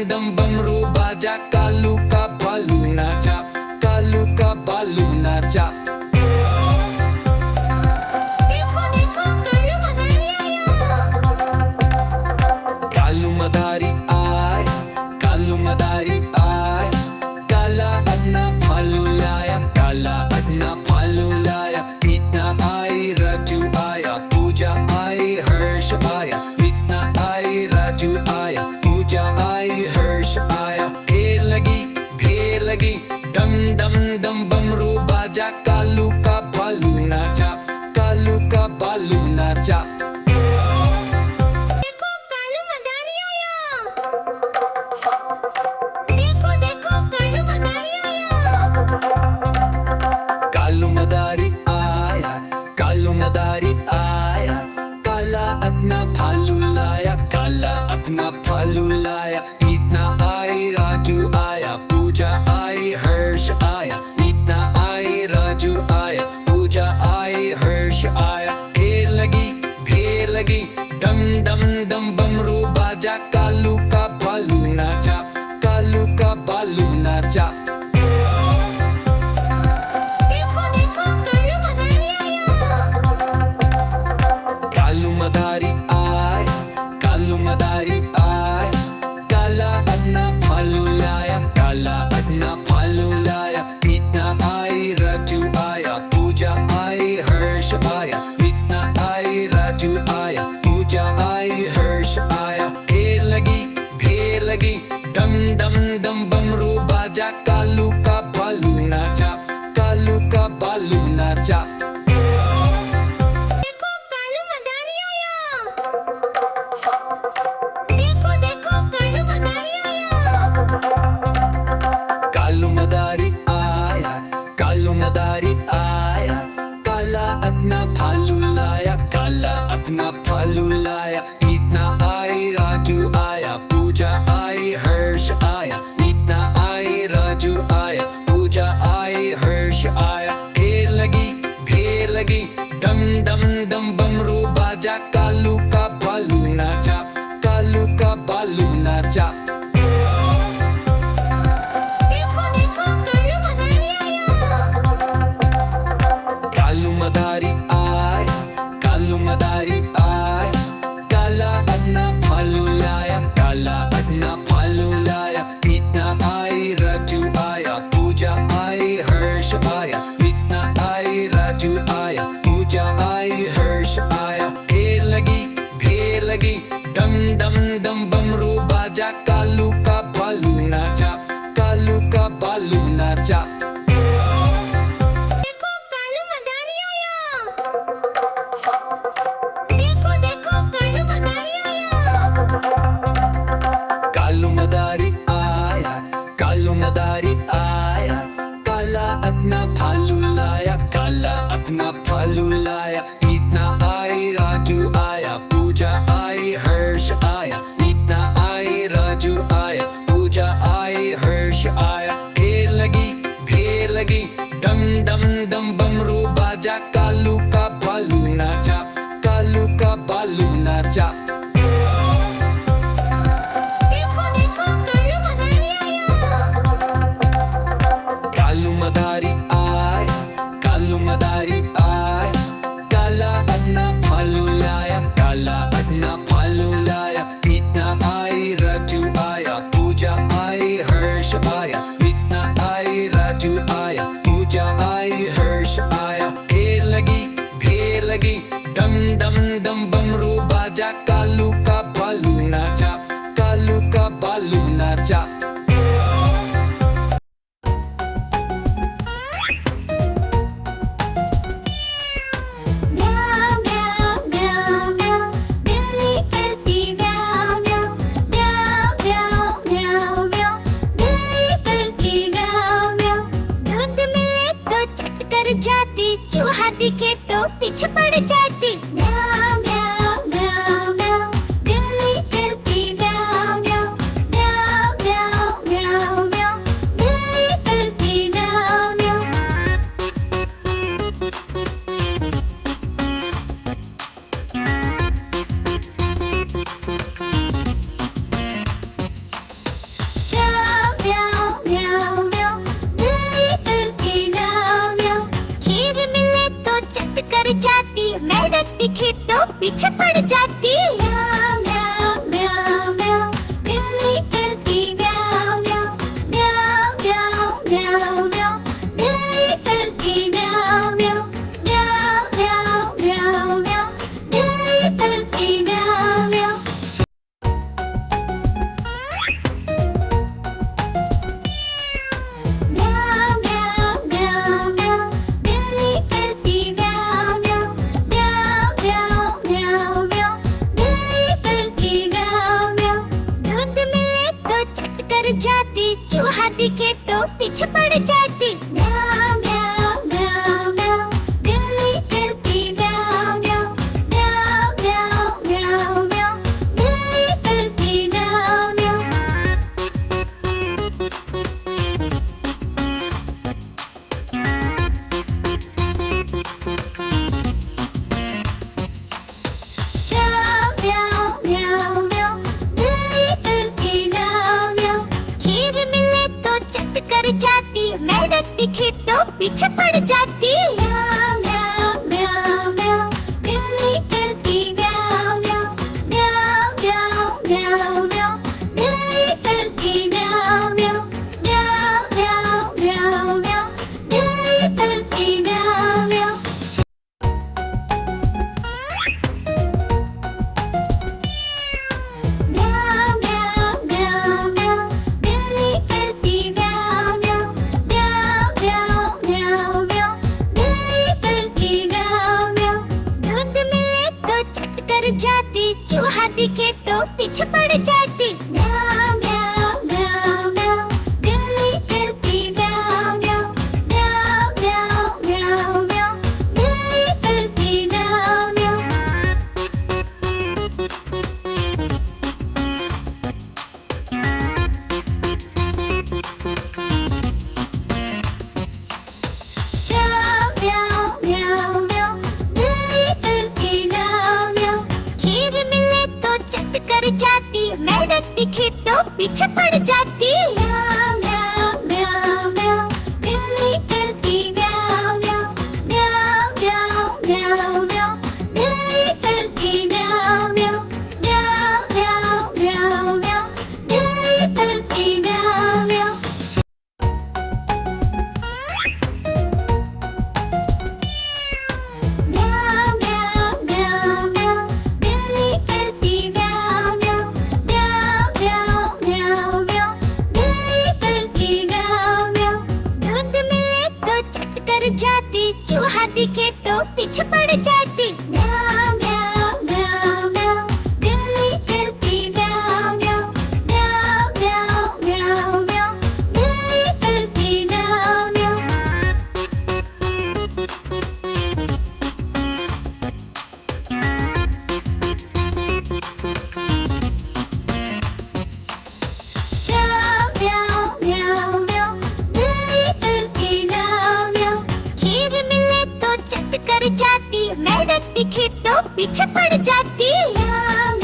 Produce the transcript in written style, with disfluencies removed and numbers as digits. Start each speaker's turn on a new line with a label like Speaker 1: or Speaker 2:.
Speaker 1: दम बमरू बाजा, कालू का भालू नाचा, कालू का भालू नाचा।
Speaker 2: देखो देखो कालू मदारी आया।
Speaker 1: कालू मदारी आए, कालू मदारी आए, काला अपना भालू लाया, काला अपना भालू लाया। मीना आई, राजू आया, पूजा आई, हर्ष आया। मीना आई, राजू आया, पूजा आई, हर्ष आया। भीड़ लगी, डम डम डम बमरू बाजा, कालू का भालू नाचा, कालू का भालू नाचा।
Speaker 2: देखो कालू मदारी आया। देखो देखो कालू मदारी आया।
Speaker 1: कालू मदारी आया, कालू मदारी आया, काला अपना भालू लाया, काला अपना भालू लाया। मीना आई, राजू आया, पूजा आई, हर्ष आया। मीना आई, राजू आया, पूजा आई, हर्ष आया। भीड़ लगी, डम डम डम बमरू बाजा, कालू का भालू नाचा, कालू का भालू नाचा।
Speaker 2: देखो देखो कालू मदारी आया।
Speaker 1: कालू मदारी आए, कालू मदारी आए, काला अपना भालू लाया, काला अपना भालू लाया। मीना आई, राजू आया, पूजा आई, हर्ष आया। मीना आई, राजू आया, पूजा आई, हर्ष आया। भीड़ लगी, डम डम डम बमरू बाजा, कालू का भालू नाचा, कालू का भालू नाचा।
Speaker 2: देखो कालू मदारी आया। देखो देखो कालू मदारी आया।
Speaker 1: कालू मदारी आया, कालू मदारी आया, काला अपना भालू लाया, काला अपना भालू लाया। मीना आई, राजू आया, पूजा आई, हर्ष आया। मीना आई, राजू आया, पूजा आई, हर्ष आया। भीड़ लगी, डम डम डम बमरू बाजा, कालू का भालू नाचा, कालू का भालू नाचा।
Speaker 2: देखो देखो कालू मदारी आया।
Speaker 1: कालू मदारी आए, कालू मदारी आए, काला अपना भालू लाया, काला अपना भालू लाया। मीना आई, राजू आया, पूजा आई, हर्ष आया। मीना आई, राजू आया, पूजा आई, हर्ष आया। भीड़ लगी, डम डम डम बमरू बाजा, कालू का भालू नाचा, कालू का भालू नाचा।
Speaker 2: देखो कालू मदारी आया। देखो देखो कालू मदारी आया।
Speaker 1: कालू मदारी आया, कालू मदारी आया, काला अपना भालू लाया, काला अपना भालू लाया। मीना आई, राजू आया, पूजा आई, हर्ष आया। मीना आई, राजू आया, पूजा आई, हर्ष आया। भीड़ लगी, डम डम डम बमरू बाजा, कालू का भालू नाचा, कालू का भालू नाचा।
Speaker 2: देखो देखो कालू मदारी आया।
Speaker 1: कालू मदारी आए, कालू मदारी आए, काला अपना भालू लाया, काला अपना भालू लाया। मीना आई, राजू आया, पूजा आई, हर्ष आया। मीना आई, राजू आया, पूजा आई, हर्ष आया। भीड़ लगी, डम डम डम बमरू बाजा, कालू का भालू नाचा, कालू का भालू नाचा।
Speaker 2: म्याऊ म्याऊ म्याऊ म्याऊ, बिल्ली करती म्याऊ म्याऊ। म्याऊ म्याऊ म्याऊ म्याऊ, बिल्ली करती म्याऊ म्याऊ। दूध मिले तो चट कर जाती, चूहा दिखे तो पीछे पड़ जाती। म्याऊ म्याऊ म्याऊ म्याऊ, बिल्ली करती म्याऊ म्याऊ। म्याऊ म्याऊ म्याऊ म्याऊ, बिल्ली करती म्याऊ म्याऊ। पीछे पड़ जाती। म्याऊ म्याऊ म्याऊ म्याऊ, बिल्ली करती म्याऊ म्याऊ। म्याऊ म्याऊ म्याऊ म्याऊ, बिल्ली करती म्याऊ म्याऊ। म्याऊ म्याऊ म्याऊ म्याऊ, बिल्ली करती म्याऊ म्याऊ। म्याऊ म्याऊ म्याऊ म्याऊ, बिल्ली करती म्याऊ म्याऊ। म्याऊ म्याऊ म्याऊ म्याऊ, बिल्ली करती म्याऊ म्याऊ। दूध मिले तो चट कर जाती, चूहा दिखे तो पीछे पड़ जाती। म्याऊ म्याऊ म्याऊ म्याऊ, बिल्ली करती म्याऊ म्याऊ। म्याऊ म्याऊ म्याऊ म्याऊ, बिल्ली करती म्याऊ म्याऊ। म्याऊ म्याऊ म्याऊ म्याऊ, बिल्ली करती म्याऊ म्याऊ। खीर मिले तो चट कर जाती, मेढक दिखे तो पीछे पड़ जाती। म्याऊ म्याऊ म्याऊ म्याऊ, बिल्ली करती म्याऊ म्याऊ। म्याऊ म्याऊ म्याऊ म्याऊ, बिल्ली करती म्याऊ म्याऊ। म्याऊ म्याऊ म्याऊ म्याऊ, बिल्ली करती म्याऊ म्याऊ। म्याऊ म्याऊ म्याऊ म्याऊ, बिल्ली करती म्याऊ म्याऊ। म्याऊ म्याऊ म्याऊ म्याऊ, बिल्ली करती म्याऊ म्याऊ। दूध मिले तो चट कर जाती, चूहा दिखे तो पीछे पड़ जाती। म्याऊ म्याऊ म्याऊ म्याऊ, बिल्ली करती म्याऊ म्याऊ। म्याऊ म्याऊ म्याऊ म्याऊ, बिल्ली करती म्याऊ म्याऊ। म्याऊ म्याऊ म्याऊ म्याऊ, बिल्ली करती म्याऊ म्याऊ। खीर मिले तो चट कर जाती, मेढक दिखे तो पीछे पड़ जाती। म्याऊ म्याऊ म्याऊ म्याऊ, बिल्ली करती म्याऊ म्याऊ। म्याऊ म्याऊ म्याऊ म्याऊ, बिल्ली करती म्याऊ म्याऊ। म्याऊ म्याऊ म्याऊ म्याऊ, बिल्ली करती म्याऊ म्याऊ। म्याऊ म्याऊ म्याऊ म्याऊ, बिल्ली करती म्याऊ म्याऊ। म्याऊ म्याऊ म्याऊ म्याऊ, बिल्ली करती म्याऊ म्याऊ। दूध मिले तो चट कर जाती, चूहा दिखे तो पीछे पड़ जाती। म्याऊ म्याऊ म्याऊ म्याऊ, बिल्ली करती म्याऊ म्याऊ। म्याऊ म्याऊ म्याऊ म्याऊ, बिल्ली करती म्याऊ म्याऊ। म्याऊ म्याऊ म्याऊ म्याऊ, बिल्ली करती म्याऊ म्याऊ। खीर मिले तो चट कर जाती, मेढक दिखे तो पीछे पड़ जाती। म्याऊ